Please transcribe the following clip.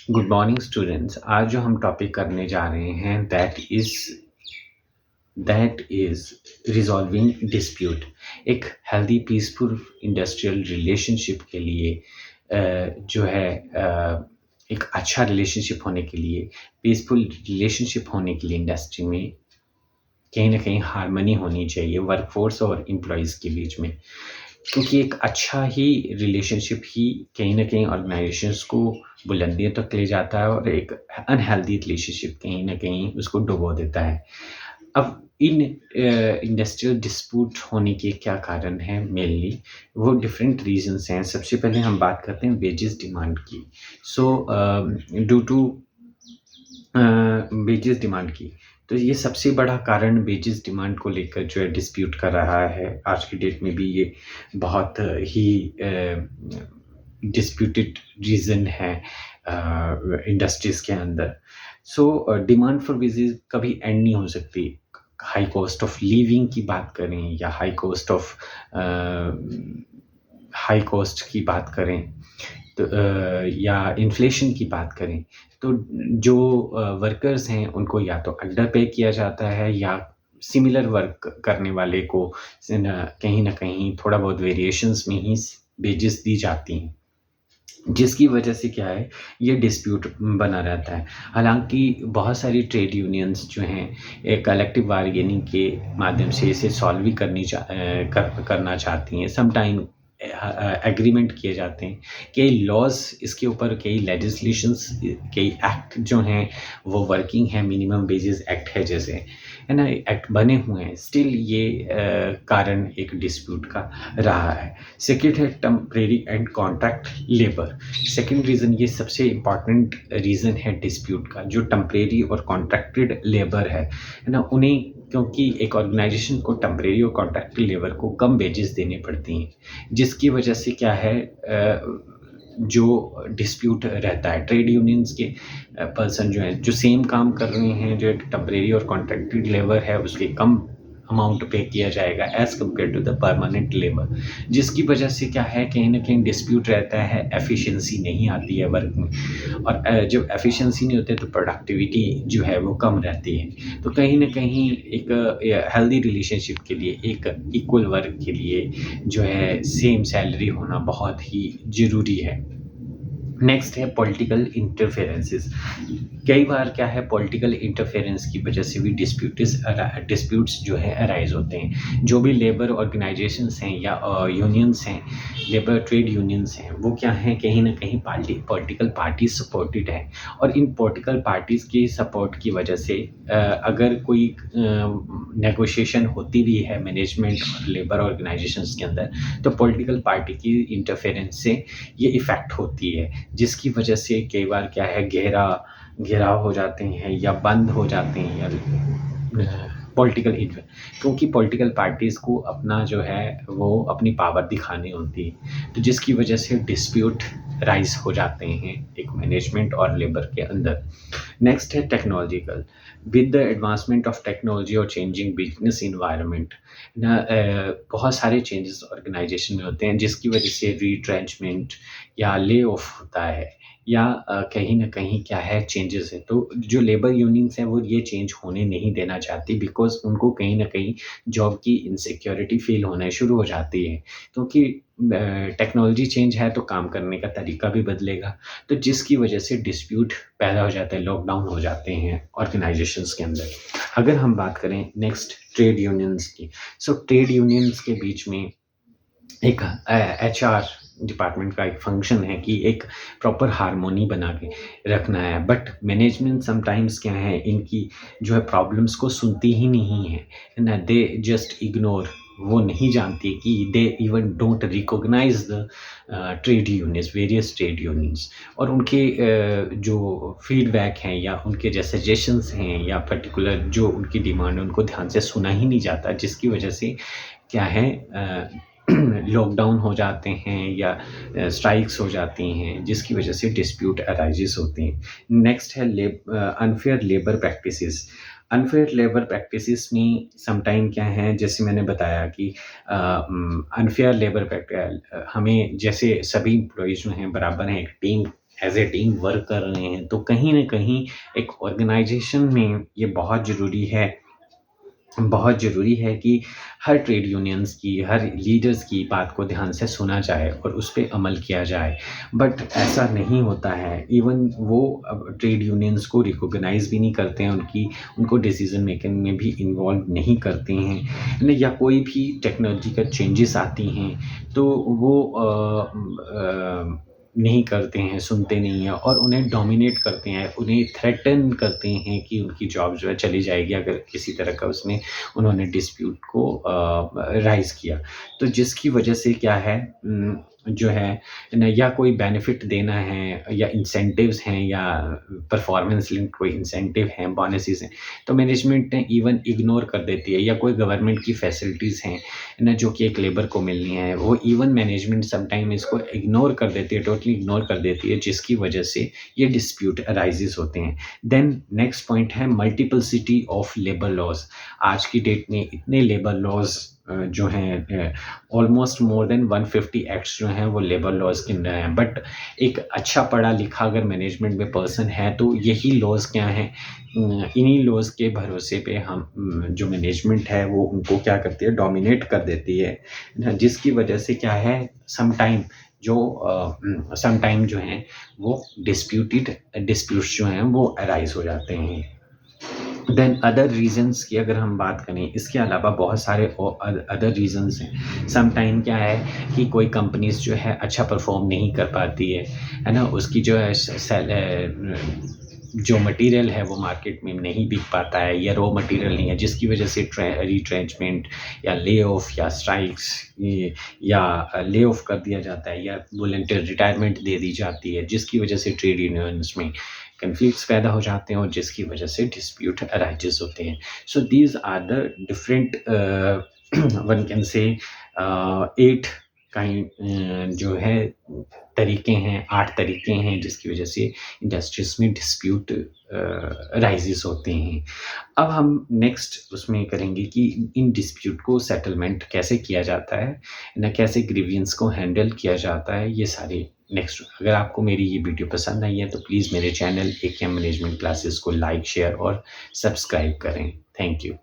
Good morning students. आज जो हम टॉपिक करने जा रहे हैं दैट इज़ रिज़ॉल्विंग डिस्प्यूट। एक हेल्दी पीसफुल इंडस्ट्रियल रिलेशनशिप के लिए जो है एक अच्छा रिलेशनशिप होने के लिए, पीसफुल रिलेशनशिप होने के लिए इंडस्ट्री में कहीं न कहीं हार्मनी होनी चाहिए वर्कफ़ोर्स और एम्प्लॉइज़ के बीच में। क्योंकि एक अच्छा ही रिलेशनशिप ही कहीं न कहीं ऑर्गेनाइज़ेशंस को बुलंदियों तक ले जाता है और एक अनहेल्दी रिलेशनशिप कहीं न कहीं उसको डुबो देता है। अब इन इंडस्ट्रियल डिस्प्यूट होने के क्या कारण हैं मेनली, वो डिफरेंट रीज़न्स हैं। सबसे पहले हम बात करते हैं वेजेस डिमांड की। So due to wages demand की, तो ये सबसे बड़ा कारण वेजेस डिमांड को लेकर जो है डिस्प्यूट कर रहा है। आज की डेट में भी ये बहुत ही डिस्प्यूटेड रीज़न है इंडस्ट्रीज़ के अंदर। सो डिमांड फॉर वेजेस कभी एंड नहीं हो सकती। हाई कॉस्ट ऑफ लिविंग की बात करें या हाई कॉस्ट की बात करें, तो या इन्फ्लेशन की बात करें, तो जो वर्कर्स हैं उनको या तो अंडर पे किया जाता है या सिमिलर वर्क करने वाले को कहीं न कहीं थोड़ा बहुत वेरिएशंस में ही वेजेस दी जाती हैं। जिसकी वजह से क्या है, ये डिस्प्यूट बना रहता है। हालाँकि बहुत सारी ट्रेड यूनियंस जो हैं, कलेक्टिव बार्गेनिंग के माध्यम से इसे सॉल्व भी करना चाहती हैं। समटाइम एग्रीमेंट किए जाते हैं। कई लॉज़ इसके ऊपर, कई लेजिस्लेशंस, कई एक्ट जो हैं वो वर्किंग हैं। मिनिमम वेजेस एक्ट है जैसे, है ना? एक्ट बने हुए हैं। स्टिल ये कारण एक डिस्प्यूट का रहा है। सेकंड है temporary and contract labour. Second reason, ये सबसे इम्पोर्टेंट रीज़न है डिस्प्यूट का, जो टेम्परेरी और कॉन्ट्रैक्टेड लेबर है ना? उन्हें, क्योंकि एक ऑर्गेनाइज़ेशन को टेम्परेरी और कॉन्ट्रैक्टेड लेबर को कम वेजेस देने पड़ती हैं, जिसकी वजह से क्या है, जो डिस्प्यूट रहता है ट्रेड यूनियंस के पर्सन जो हैं, जो सेम काम कर रहे हैं, जो टेम्परेरी और कॉन्ट्रैक्टेड लेबर है, उसके कम अमाउंट पे किया जाएगा as compare to the permanent labour. जिसकी वजह से क्या है, कहीं न कहीं डिस्प्यूट रहता है, एफिशिएंसी नहीं आती है वर्क में, और जब एफिशिएंसी नहीं होती है तो प्रोडक्टिविटी जो है वो कम रहती है। तो कहीं न कहीं एक हेल्दी रिलेशनशिप के लिए, एक इक्वल वर्क के लिए जो है सेम सैलरी होना बहुत ही ज़रूरी है। नेक्स्ट है पॉलिटिकल इंटरफेरेंसेस। कई बार क्या है, पॉलिटिकल इंटरफेरेंस की वजह से भी डिस्प्यूट्स जो है अराइज होते हैं। जो भी लेबर ऑर्गेनाइजेशंस हैं या यूनियंस हैं, लेबर ट्रेड यूनियंस हैं, वो क्या हैं, कहीं ना कहीं पॉलिटिकल पार्टीज सपोर्टेड है, और इन पॉलिटिकल पार्टीज की सपोर्ट की वजह से अगर कोई नेगोशिएशन होती भी है मैनेजमेंट और लेबर ऑर्गेनाइजेशंस के अंदर, तो पॉलिटिकल पार्टी की इंटरफेरेंस से ये इफ़ेक्ट होती है। जिसकी वजह से कई बार क्या है, घेराव हो जाते हैं या बंद हो जाते हैं, या पॉलिटिकल इन्फ्लु क्योंकि पॉलिटिकल पार्टीज़ को अपना जो है वो अपनी पावर दिखानी होती है, तो जिसकी वजह से डिस्प्यूट राइज़ हो जाते हैं एक मैनेजमेंट और लेबर के अंदर। नेक्स्ट है technological. With the advancement of technology और चेंजिंग बिजनेस इन्वायरमेंट ना, बहुत सारे चेंजेस ऑर्गेनाइजेशन में होते हैं, जिसकी वजह से रिट्रेंचमेंट या ले ऑफ होता है, या कहीं न कहीं क्या है, चेंजेस है। तो जो लेबर यूनियंस हैं वो ये चेंज होने नहीं देना चाहती, बिकॉज़ उनको कहीं न कहीं जॉब की इनसिक्योरिटी फ़ील होना शुरू हो जाती है। क्योंकि टेक्नोलॉजी चेंज है तो काम करने का तरीका भी बदलेगा, तो जिसकी वजह से डिस्प्यूट पैदा हो जाता है, लॉकडाउन हो जाते हैं ऑर्गेनाइजेशंस के अंदर। अगर हम बात करें नेक्स्ट ट्रेड यूनियंस की, सो ट्रेड यूनियंस के बीच में एक एचआर डिपार्टमेंट का एक फंक्शन है कि एक प्रॉपर हार्मोनी बना के रखना है, बट मैनेजमेंट समटाइम्स क्या है, इनकी जो है प्रॉब्लम्स को सुनती ही नहीं है ना? दे जस्ट इग्नोर, वो नहीं जानती कि they even don't recognise the trade unions, various trade unions, और उनके जो फीडबैक हैं या उनके जो सजेशंस हैं या पर्टिकुलर जो उनकी डिमांड है, उनको ध्यान से सुना ही नहीं जाता, जिसकी वजह से क्या है, लॉकडाउन हो जाते हैं या स्ट्राइक्स हो जाती हैं, जिसकी वजह से डिस्प्यूट अराइजेस होते हैं। नेक्स्ट है unfair labour practices. Unfair labour practices में समटाइम क्या है, जैसे मैंने बताया कि अनफेयर लेबर हमें जैसे सभी एम्प्लॉइज़ जो हैं बराबर हैं, एक team as a team work कर रहे हैं, तो कहीं ना कहीं एक ऑर्गेनाइजेशन में ये बहुत ज़रूरी है कि हर ट्रेड यूनियंस की, हर लीडर्स की बात को ध्यान से सुना जाए और उस पे अमल किया जाए। बट ऐसा नहीं होता है। इवन वो अब ट्रेड यूनियंस को रिकॉग्नाइज़ भी नहीं करते हैं, उनको डिसीज़न मेकिंग में भी इन्वॉल्व नहीं करते हैं। न या कोई भी टेक्नोलॉजी का चेंजेस आती हैं, तो वो नहीं करते हैं, सुनते नहीं हैं और उन्हें डोमिनेट करते हैं, उन्हें थ्रेटन करते हैं कि उनकी जॉब जो है चली जाएगी अगर किसी तरह का उसमें उन्होंने डिस्प्यूट को राइज़ किया। तो जिसकी वजह से क्या है, जो है न, या कोई बेनिफिट देना है या इंसेंटिव्स हैं या परफॉर्मेंस लिंक्ड कोई इंसेंटिव हैं, बोनसेस हैं, तो मैनेजमेंट ने इवन इग्नोर कर देती है। या कोई गवर्नमेंट की फैसिलिटीज़ हैं ना, जो कि एक लेबर को मिलनी है, वो इवन मैनेजमेंट समटाइम इसको इग्नोर कर देती है, टोटली इग्नोर कर देती है, जिसकी वजह से ये डिस्प्यूट अराइजेस होते हैं। देन नेक्स्ट पॉइंट है मल्टीपलिसिटी ऑफ लेबर लॉज। आज की डेट में इतने लेबर लॉज जो हैं, ऑलमोस्ट मोर देन 150 एक्ट्स जो हैं वो लेबर लॉज के अंडर हैं। बट एक अच्छा पढ़ा लिखा अगर मैनेजमेंट में पर्सन है, तो यही लॉज क्या हैं, इन्हीं लॉज के भरोसे पे हम जो मैनेजमेंट है वो उनको क्या करती है, डोमिनेट कर देती है ना, जिसकी वजह से क्या है, सम टाइम जो हैं वो डिस्प्यूट्स जो हैं वो अराइज हो जाते हैं। देन अदर रीज़न्स की अगर हम बात करें, इसके अलावा बहुत सारे अदर रीज़न्स हैं। सम टाइम क्या है कि कोई कंपनीज़ जो है अच्छा परफ़ॉर्म नहीं कर पाती है ना? उसकी जो है जो मटेरियल है वो मार्केट में नहीं बिक पाता है या रॉ मटेरियल नहीं है, जिसकी वजह से रिट्रेंचमेंट या ले ऑफ या स्ट्राइक्स या ले ऑफ कर दिया जाता है या वॉलंटियर रिटायरमेंट दे दी जाती है, जिसकी वजह से ट्रेड यूनियंस में कन्फ्लिक्ट्स पैदा हो जाते हैं और जिसकी वजह से डिस्प्यूट अराइजेस होते हैं। So these are the different one can say 8 kind जो है तरीके हैं, 8 तरीके हैं जिसकी वजह से इंडस्ट्रीज़ में डिस्प्यूट राइजेस होते हैं। अब हम नेक्स्ट उसमें करेंगे कि इन डिस्प्यूट को सेटलमेंट कैसे किया जाता है, ना कैसे ग्रीवियंस को हैंडल किया जाता है, ये सारे नेक्स्ट। अगर आपको मेरी ये वीडियो पसंद आई है तो प्लीज़ मेरे चैनल एकेएम मैनेजमेंट क्लासेस को लाइक, शेयर और सब्सक्राइब करें। Thank you.